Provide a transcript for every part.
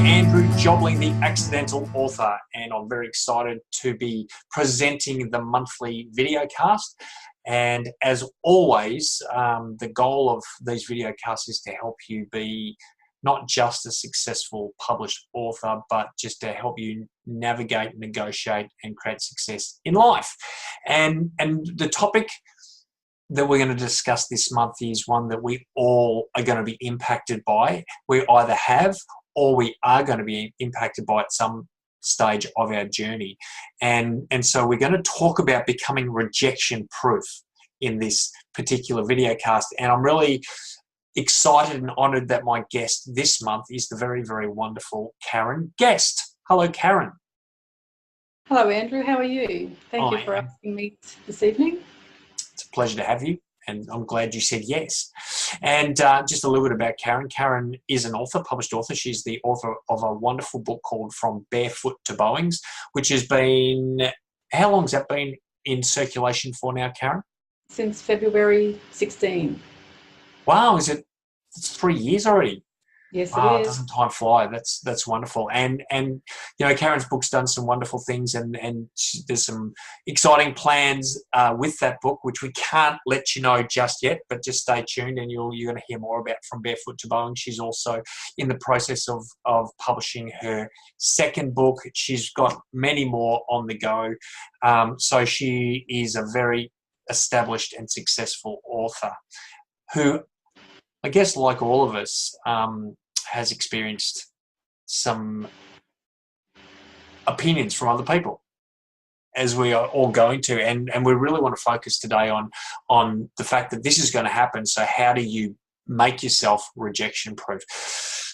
Andrew Jobling, the accidental author, and I'm very excited to be presenting the monthly video cast. And as always, the goal of these video casts is to help you be not just a successful published author, but just to help you navigate, negotiate, and create success in life. And the topic that we're going to discuss this month is one that we all are going to be impacted by. We either have or we are going to be impacted by at some stage of our journey. And so we're going to talk about becoming rejection-proof in this particular video cast. And I'm really excited and honoured that my guest this month is the very, very wonderful Karen Guest. Hello, Karen. Hello, Andrew. How are you? Thank you for asking me this evening. It's a pleasure to have you, and I'm glad you said yes. And just a little bit about Karen. Karen is an author, published author. She's the author of a wonderful book called From Barefoot to Boeings, which has been, how long has that been in circulation for now, Karen? Since February 16. Wow, it's 3 years already? Yes, it is. Doesn't time fly? That's wonderful. And you know, Karen's book's done some wonderful things, and there's some exciting plans with that book, which we can't let you know just yet, but just stay tuned, and you're going to hear more about From Barefoot to Boeing. She's also in the process of publishing her second book. She's got many more on the go. So she is a very established and successful author who, I guess, like all of us, has experienced some opinions from other people, as we are all going to. And we really want to focus today on the fact that this is going to happen. So how do you make yourself rejection-proof?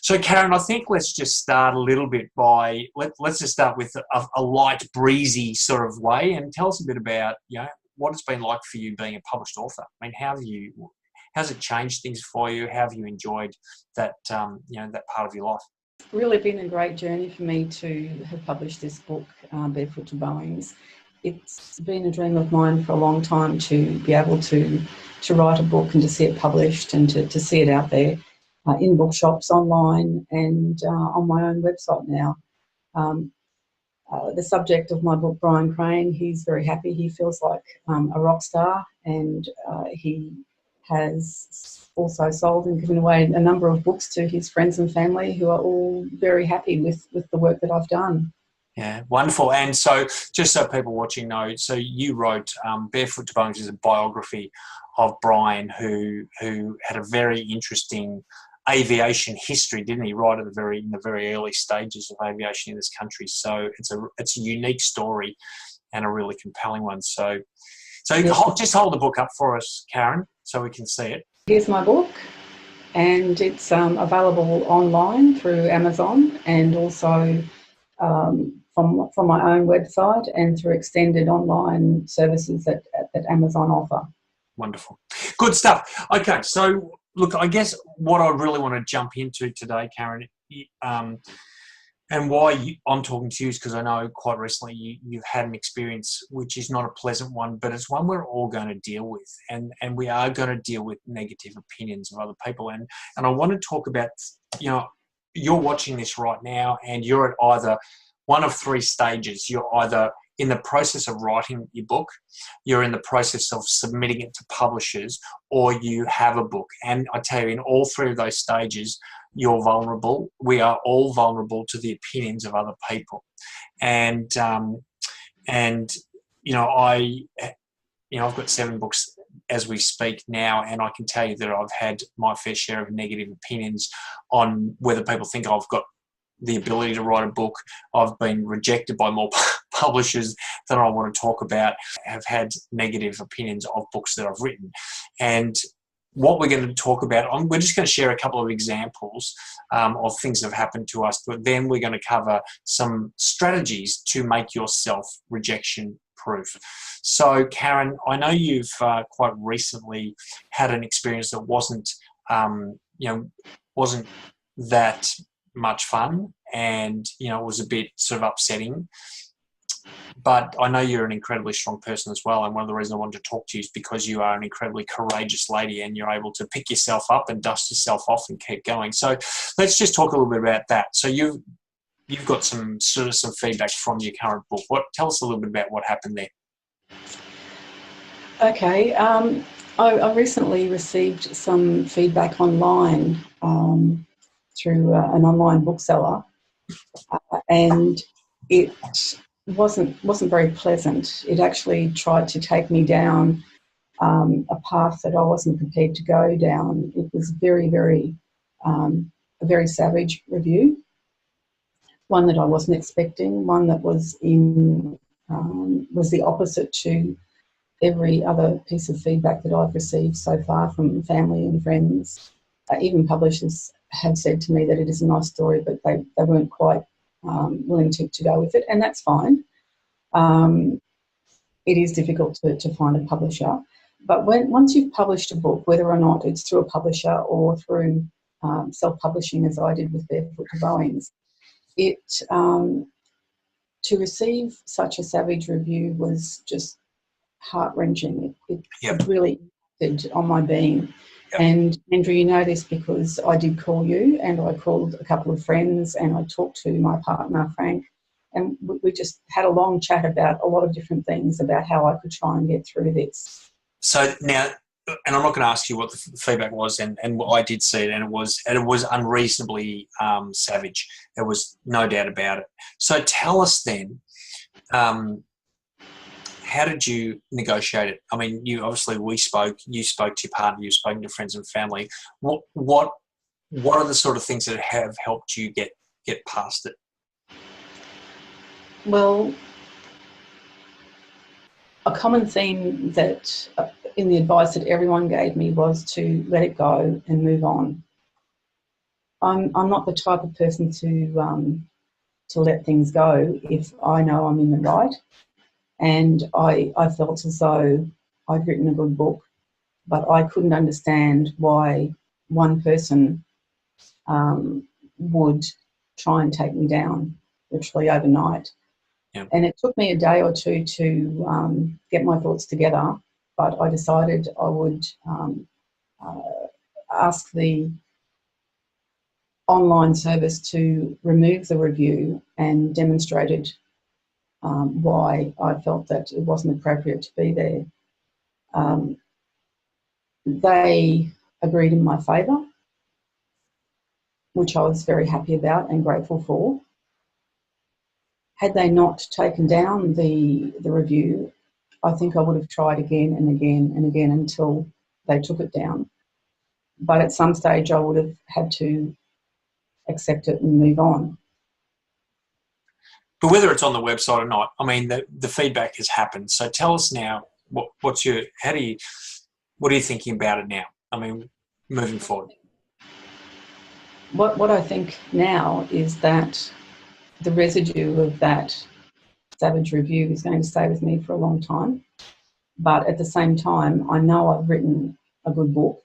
So, Karen, I think let's just start a little bit by, let's just start with a light, breezy sort of way, and tell us a bit about, you know, what it's been like for you being a published author. I mean, how's it changed things for you? How have you enjoyed that, that part of your life? It's really been a great journey for me to have published this book, Barefoot to Boeings. It's been a dream of mine for a long time to be able to write a book and to see it published and to see it out there in bookshops, online, and on my own website now. The subject of my book, Brian Crane, he's very happy. He feels like a rock star, and he has also sold and given away a number of books to his friends and family, who are all very happy with the work that I've done. Yeah, wonderful. And so just so people watching know, so you wrote Barefoot to Boeings is a biography of Brian, who had a very interesting aviation history, didn't he? Right at in the very early stages of aviation in this country. So it's a unique story and a really compelling one. So yes. Just hold the book up for us, Karen, so we can see it. Here's my book, and it's available online through Amazon, and also from my own website, and through extended online services that Amazon offer. Wonderful. Good stuff. Okay, so look, I guess what I really want to jump into today, Karen, and why I'm talking to you is because I know quite recently you've had an experience which is not a pleasant one, but it's one we're all going to deal with, and we are going to deal with negative opinions of other people. And I want to talk about, you know, you're watching this right now, and you're at either one of three stages. You're either in the process of writing your book, you're in the process of submitting it to publishers, or you have a book. And I tell you, in all three of those stages, you're vulnerable. We are all vulnerable to the opinions of other people. And I've got 7 books as we speak now, and I can tell you that I've had my fair share of negative opinions on whether people think I've got the ability to write a book. I've been rejected by more publishers than I want to talk about. Have had negative opinions of books that I've written. And what we're going to talk about, we're just going to share a couple of examples of things that have happened to us, but then we're going to cover some strategies to make yourself rejection-proof. So, Karen, I know you've quite recently had an experience that wasn't that much fun, and it was a bit sort of upsetting. But I know you're an incredibly strong person as well, and one of the reasons I wanted to talk to you is because you are an incredibly courageous lady, and you're able to pick yourself up and dust yourself off and keep going. So let's just talk a little bit about that. So you've got some feedback from your current book. Tell us a little bit about what happened there. Okay, I recently received some feedback online through an online bookseller, and it wasn't very pleasant. It actually tried to take me down a path that I wasn't prepared to go down. It was a very savage review, one that I wasn't expecting, one that was was the opposite to every other piece of feedback that I've received so far from family and friends. Even publishers have said to me that it is a nice story, but they weren't quite willing to go with it, and that's fine. It is difficult to find a publisher, but once you've published a book, whether or not it's through a publisher or through self-publishing, as I did with Barefoot to Bowings, to receive such a savage review was just heart-wrenching. It really did on my being. Yep. And Andrew, you know this because I did call you, and I called a couple of friends, and I talked to my partner, Frank, and we just had a long chat about a lot of different things about how I could try and get through this. So now, and I'm not going to ask you what the feedback was, and I did see it, and it was unreasonably savage. There was no doubt about it. So tell us then, how did you negotiate it? I mean, you spoke to your partner, you've spoken to friends and family. What are the sort of things that have helped you get past it? Well, a common theme that in the advice that everyone gave me was to let it go and move on. I'm not the type of person to let things go if I know I'm in the right. And I felt as though I'd written a good book, but I couldn't understand why one person would try and take me down literally overnight. Yeah. And it took me a day or two to get my thoughts together, but I decided I would ask the online service to remove the review, and demonstrated why I felt that it wasn't appropriate to be there. They agreed in my favour, which I was very happy about and grateful for. Had they not taken down the review, I think I would have tried again and again and again until they took it down. But at some stage I would have had to accept it and move on. But whether it's on the website or not, I mean, the feedback has happened. So tell us now, what are you thinking about it now? I mean, moving forward. What I think now is that the residue of that savage review is going to stay with me for a long time. But at the same time, I know I've written a good book,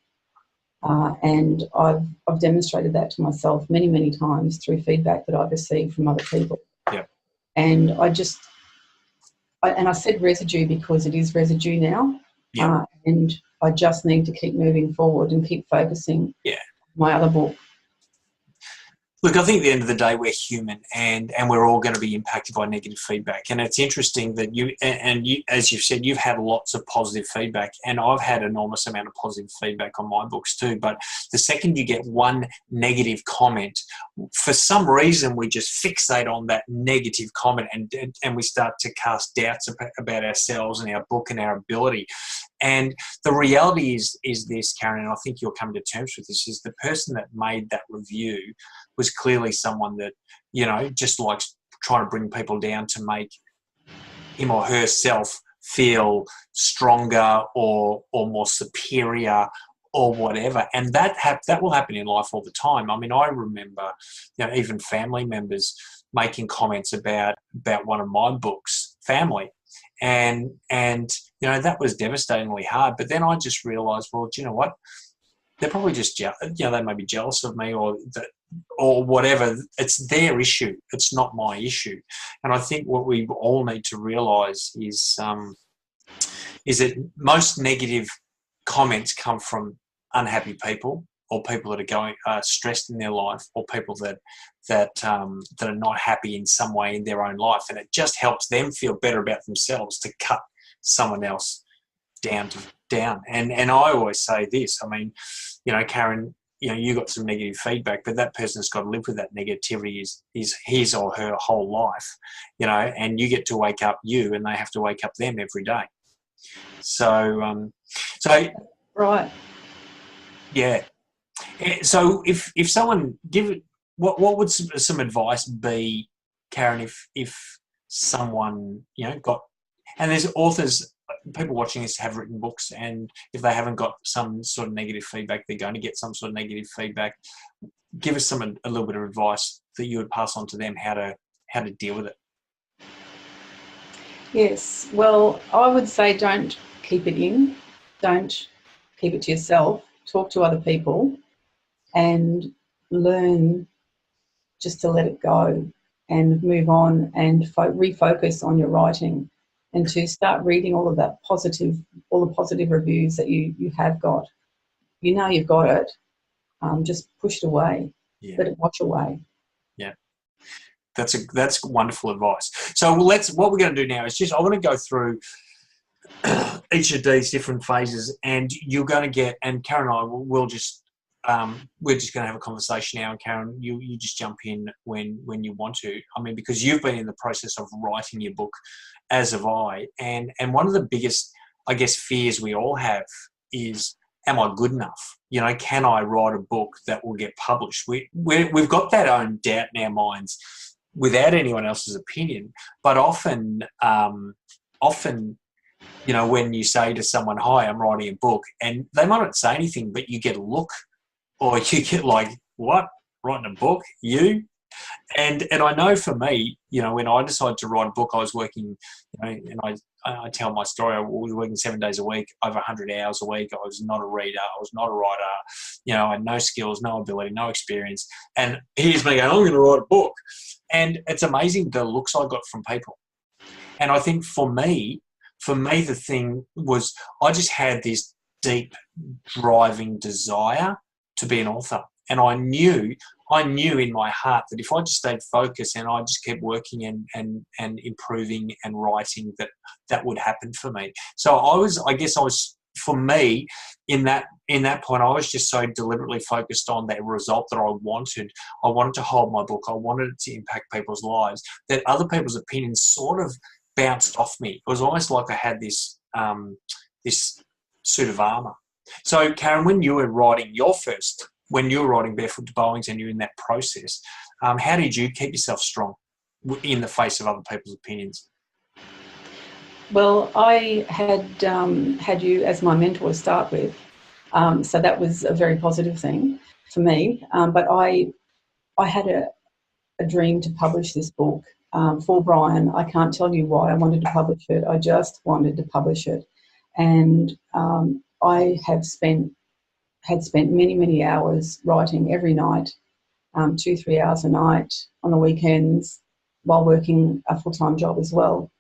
and I've demonstrated that to myself many, many times through feedback that I've received from other people. Yeah. And I said residue because it is residue now. Yeah. And I just need to keep moving forward and keep focusing on my other book. Look, I think at the end of the day, we're human, and we're all going to be impacted by negative feedback. And it's interesting that you, as you've said, you've had lots of positive feedback, and I've had an enormous amount of positive feedback on my books too. But the second you get one negative comment, for some reason, we just fixate on that negative comment, and we start to cast doubts about ourselves and our book and our ability. And the reality is this, Karen, and I think you'll come to terms with this, is the person that made that review was clearly someone that, just likes trying to bring people down to make him or herself feel stronger or more superior or whatever. And that will happen in life all the time. I mean, I remember, even family members making comments about one of my books, family. And that was devastatingly hard. But then I just realised, well, do you know what? they're probably just they may be jealous of me or whatever. It's their issue. It's not my issue. And I think what we all need to realise is that most negative comments come from unhappy people, or people that are stressed in their life, or people that are not happy in some way in their own life, and it just helps them feel better about themselves to cut someone else down. And I always say this. I mean, Karen, you got some negative feedback, but that person's got to live with that negativity is his or her whole life, and you get to wake up you, and they have to wake up them every day. So Right. Yeah. So if someone what would some advice be, Karen, if someone got, and there's authors, people watching this have written books, and if they haven't got some sort of negative feedback, they're going to get some sort of negative feedback. Give us a little bit of advice that you would pass on to them how to deal with it. Yes. Well, I would say don't keep it in. Don't keep it to yourself. Talk to other people and learn just to let it go and move on and refocus on your writing, and to start reading all the positive reviews that you have got. You've got it. Just push it away. Yeah. Let it wash away. Yeah. That's wonderful advice. So what we're going to do now is I want to go through each of these different phases, and you're going to get, and Karen and I will just, we're just going to have a conversation now, and Karen, you just jump in when you want to. I mean, because you've been in the process of writing your book, as have I, and one of the biggest, I guess, fears we all have is, am I good enough? Can I write a book that will get published? We've got that own doubt in our minds without anyone else's opinion, but often, when you say to someone, hi, I'm writing a book, and they might not say anything, but you get a look, or you get like, what? Writing a book? You? And I know for me, when I decided to write a book, I was working, and I tell my story, I was working 7 days a week, over 100 hours a week. I was not a reader. I was not a writer. I had no skills, no ability, no experience. And here's me going, I'm going to write a book. And it's amazing the looks I got from people. And I think for me, the thing was, I just had this deep driving desire to be an author. And I knew in my heart that if I just stayed focused and I just kept working and improving and writing, that would happen for me. So I guess for me, in that point, I was just so deliberately focused on that result that I wanted. I wanted to hold my book. I wanted it to impact people's lives, that other people's opinions sort of bounced off me. It was almost like I had this suit of armor. So, Karen, when you were writing Barefoot to Bowings and you're in that process, how did you keep yourself strong in the face of other people's opinions? Well, I had you as my mentor to start with, so that was a very positive thing for me. But I had a dream to publish this book for Brian. I can't tell you why I wanted to publish it. I just wanted to publish it, and I had spent many, many hours writing every night, 2-3 hours a night on the weekends, while working a full-time job as well.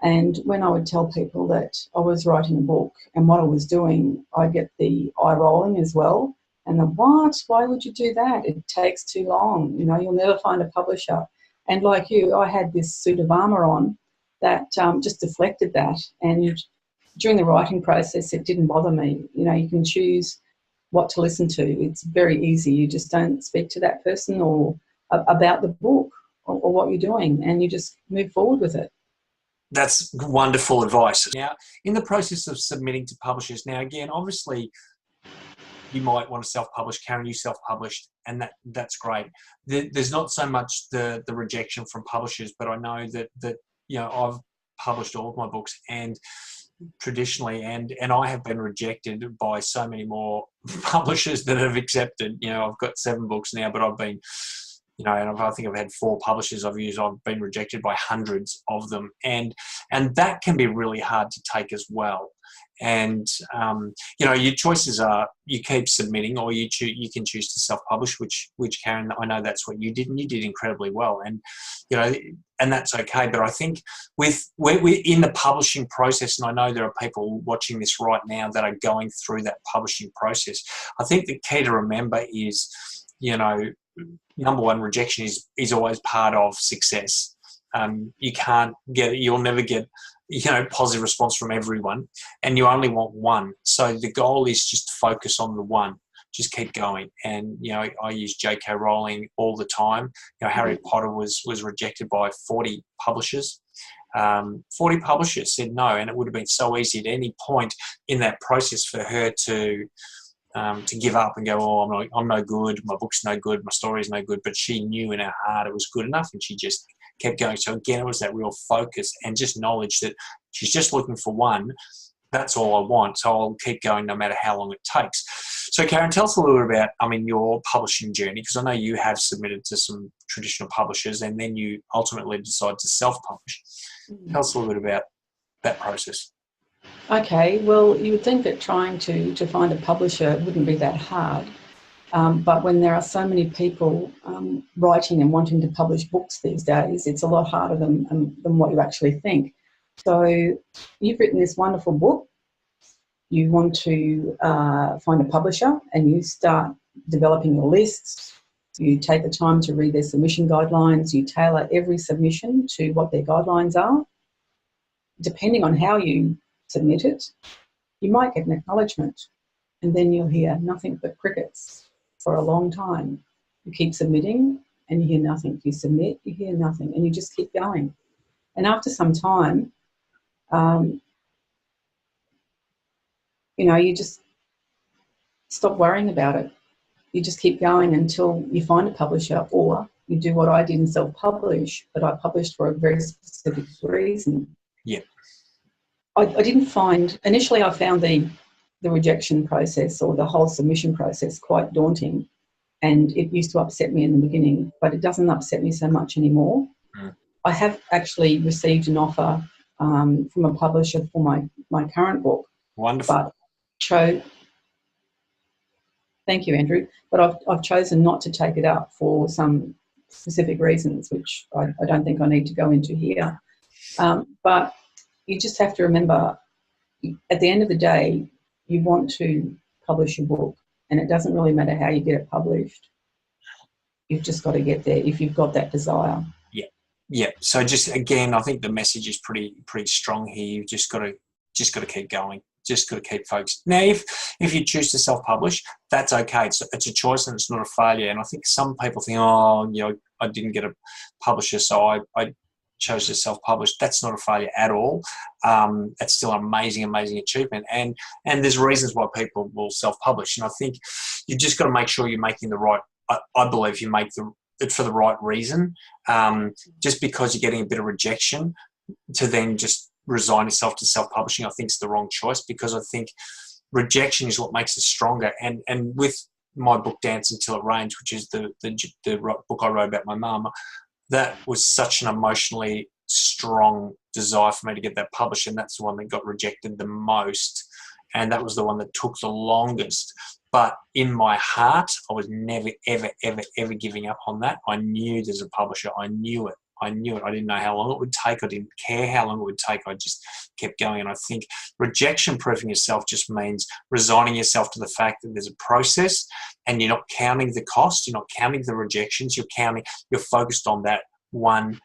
And when I would tell people that I was writing a book and what I was doing, I get the eye rolling as well. And the what? Why would you do that? It takes too long. You'll never find a publisher. And like you, I had this suit of armour on that just deflected that. And during the writing process, it didn't bother me. You can choose what to listen to. It's very easy. You just don't speak to that person or about the book or what you're doing, and you just move forward with it. That's wonderful advice. Now, in the process of submitting to publishers, now again, obviously, you might want to self-publish. Karen, you self-published, and that's great. There's not so much the rejection from publishers, but I know that I've published all of my books, and traditionally, and I have been rejected by so many more publishers that have accepted. I've got 7 books now, but I've been, and I think I've had 4 publishers I've used. I've been rejected by hundreds of them, and that can be really hard to take as well. And you know, your choices are you keep submitting, or you can choose to self-publish, which Karen, I know that's what you did, and you did incredibly well. And you know, and that's okay. But I think we're in the publishing process, and I know there are people watching this right now that are going through that publishing process. I think the key to remember is, you know, number one, rejection is always part of success. You can't get, you'll never get, you know, positive response from everyone, and you only want one. So the goal is just to focus on the one. Just keep going. And you know, I use J.K. Rowling all the time. You know, Harry Potter was rejected by 40 publishers. 40 publishers said no, and it would have been so easy at any point in that process for her to give up and go, oh, I'm no good, my book's no good, my story's no good. But she knew in her heart it was good enough, and she just kept going. So again, it was that real focus and just knowledge that she's just looking for one. That's all I want. So I'll keep going no matter how long it takes. So Karen, tell us a little bit about, I mean, your publishing journey, because I know you have submitted to some traditional publishers and then you ultimately decide to self-publish. Tell us a little bit about that process. Okay, well, you would think that trying to find a publisher wouldn't be that hard. But when there are so many people writing and wanting to publish books these days, it's a lot harder than what you actually think. So you've written this wonderful book. You want to find a publisher, and you start developing your lists. You take the time to read their submission guidelines. You tailor every submission to what their guidelines are. Depending on how you submit it, you might get an acknowledgement, and then you'll hear nothing but crickets for a long time. You keep submitting and you hear nothing. You submit, you hear nothing, and you just keep going. And after some time, you know, you just stop worrying about it. You just keep going until you find a publisher, or you do what I did and self-publish, but I published for a very specific reason. Yeah. I didn't find, initially I found the rejection process or the whole submission process quite daunting, and it used to upset me in the beginning, but it doesn't upset me so much anymore. I have actually received an offer from a publisher for my current book. Wonderful. But thank you, Andrew. But I've chosen not to take it up for some specific reasons, which I don't think I need to go into here. But you just have to remember, at the end of the day, you want to publish your book, and it doesn't really matter how you get it published. You've just got to get there if you've got that desire. Yeah. So just again, I think the message is pretty strong here. You've just got to keep going. Just got to keep focused. Now, if you choose to self-publish, that's okay. It's a choice and it's not a failure. And I think some people think, oh, you know, I didn't get a publisher, so I chose to self-publish. That's not a failure at all. That's still an amazing achievement. And there's reasons why people will self-publish. And I think you just got to make sure you're making the right. I believe you make it for the right reason. Just because you're getting a bit of rejection, to then just resign yourself to self-publishing, I think is the wrong choice, because I think rejection is what makes us stronger. And with my book Dance Until It Rains, which is the book I wrote about my mum, that was such an emotionally strong desire for me to get that published, and that's the one that got rejected the most, and that was the one that took the longest. But in my heart, I was never, ever giving up on that. I knew there's a publisher. I knew it. I didn't know how long it would take. I didn't care how long it would take. I just kept going. And I think rejection-proofing yourself just means resigning yourself to the fact that there's a process, and you're not counting the cost. You're not counting the rejections. You're focused on that one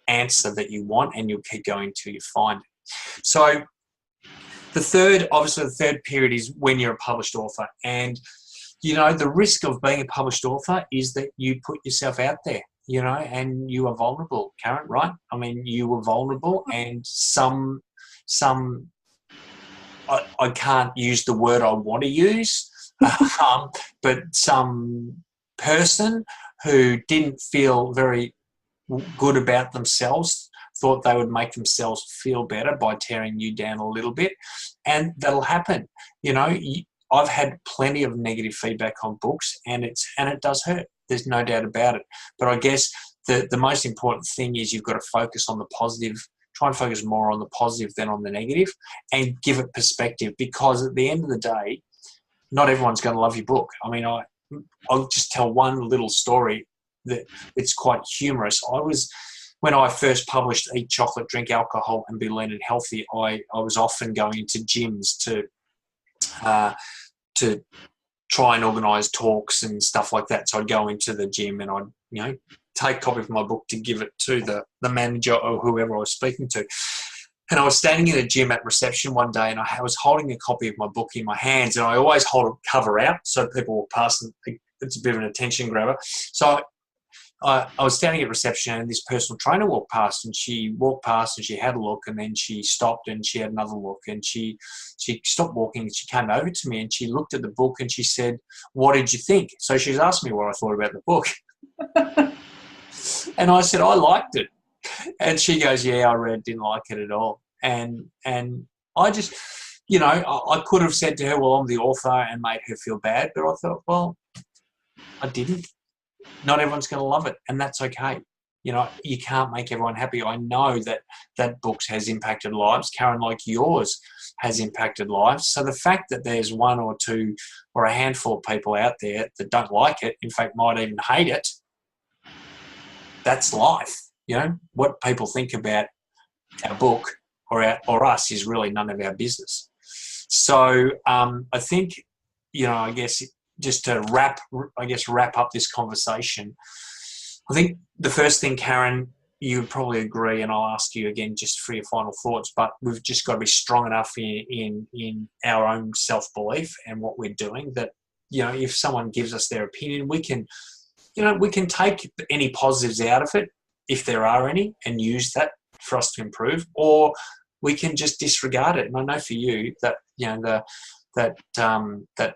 answer that you want, and you'll keep going until you find it. So the third period is when you're a published author. And, you know, the risk of being a published author is that you put yourself out there, you know, and you are vulnerable, Karen, right? I mean, you were vulnerable, and I can't use the word I want to use, but some person who didn't feel very good about themselves thought they would make themselves feel better by tearing you down a little bit, and that'll happen. You know, I've had plenty of negative feedback on books, and it does hurt. There's no doubt about it. But I guess the most important thing is you've got to focus on the positive, try and focus more on the positive than on the negative, and give it perspective, because at the end of the day, not everyone's going to love your book. I mean, I'll just tell one little story that it's quite humorous. When I first published Eat Chocolate, Drink Alcohol and Be Lean and Healthy, I was often going into gyms to try and organise talks and stuff like that. So I'd go into the gym and I'd, take a copy of my book to give it to the manager or whoever I was speaking to. And I was standing in the gym at reception one day, and I was holding a copy of my book in my hands, and I always hold a cover out so people walk past and it's a bit of an attention grabber. So I was standing at reception, and this personal trainer walked past, and she had a look, and then she stopped and she had another look, and she stopped walking and she came over to me and she looked at the book and she said, "What did you think?" So she was asking me what I thought about the book. And I said, "I liked it." And she goes, "Yeah, I read, didn't like it at all." And I just, I could have said to her, "Well, I'm the author," and made her feel bad, but I thought, well, I didn't. Not everyone's going to love it, and that's okay. You can't make everyone happy. I know that book has impacted lives. Karen, like yours, has impacted lives. So the fact that there's one or two or a handful of people out there that don't like it, in fact, might even hate it, that's life. What people think about our book or us is really none of our business. So I think, I guess just to wrap up this conversation, I think the first thing, Karen, you would probably agree, and I'll ask you again just for your final thoughts, but we've just got to be strong enough in our own self-belief and what we're doing that, if someone gives us their opinion, we can take any positives out of it, if there are any, and use that for us to improve, or we can just disregard it. And I know for you that, that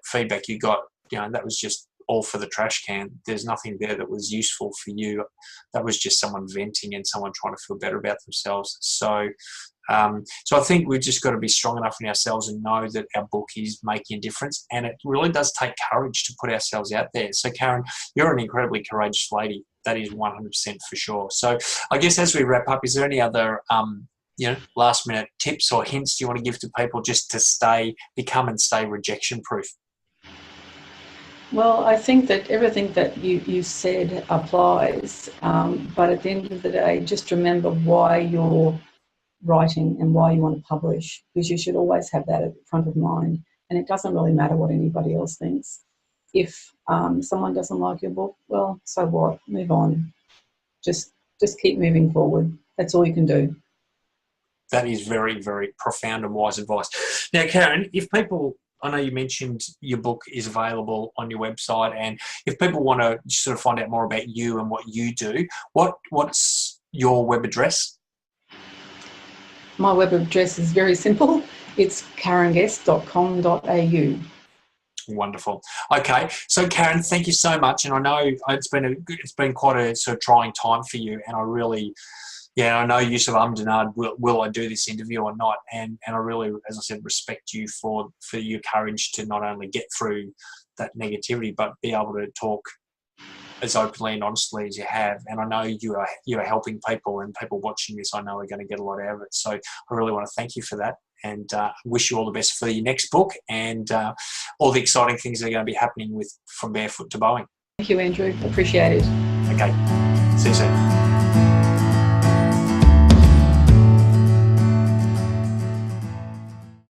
feedback you got, that was just all for the trash can. There's nothing there that was useful for you. That was just someone venting and someone trying to feel better about themselves. So I think we've just got to be strong enough in ourselves and know that our book is making a difference. And it really does take courage to put ourselves out there. So Karen, you're an incredibly courageous lady. That is 100% for sure. So I guess as we wrap up, is there any other, last minute tips or hints you want to give to people just to become and stay rejection proof? Well, I think that everything that you said applies, but at the end of the day, just remember why you're writing and why you want to publish, because you should always have that at the front of mind, and it doesn't really matter what anybody else thinks. If someone doesn't like your book, well, so what? Move on. Just keep moving forward. That's all you can do. That is very, very profound and wise advice. Now, Karen, I know you mentioned your book is available on your website, and if people want to sort of find out more about you and what you do, what's your web address? My web address is very simple. It's karenguest.com.au. Wonderful. Okay, so Karen, thank you so much, and I know it's been quite a sort of trying time for you, and I really. Yeah, I know you sort of and ahed, will I do this interview or not? And I really, as I said, respect you for your courage to not only get through that negativity, but be able to talk as openly and honestly as you have. And I know you are helping people, and people watching this, I know, are going to get a lot out of it. So I really want to thank you for that, and wish you all the best for your next book and all the exciting things that are going to be happening from Barefoot to Bowing. Thank you, Andrew. Appreciate it. Okay. See you soon.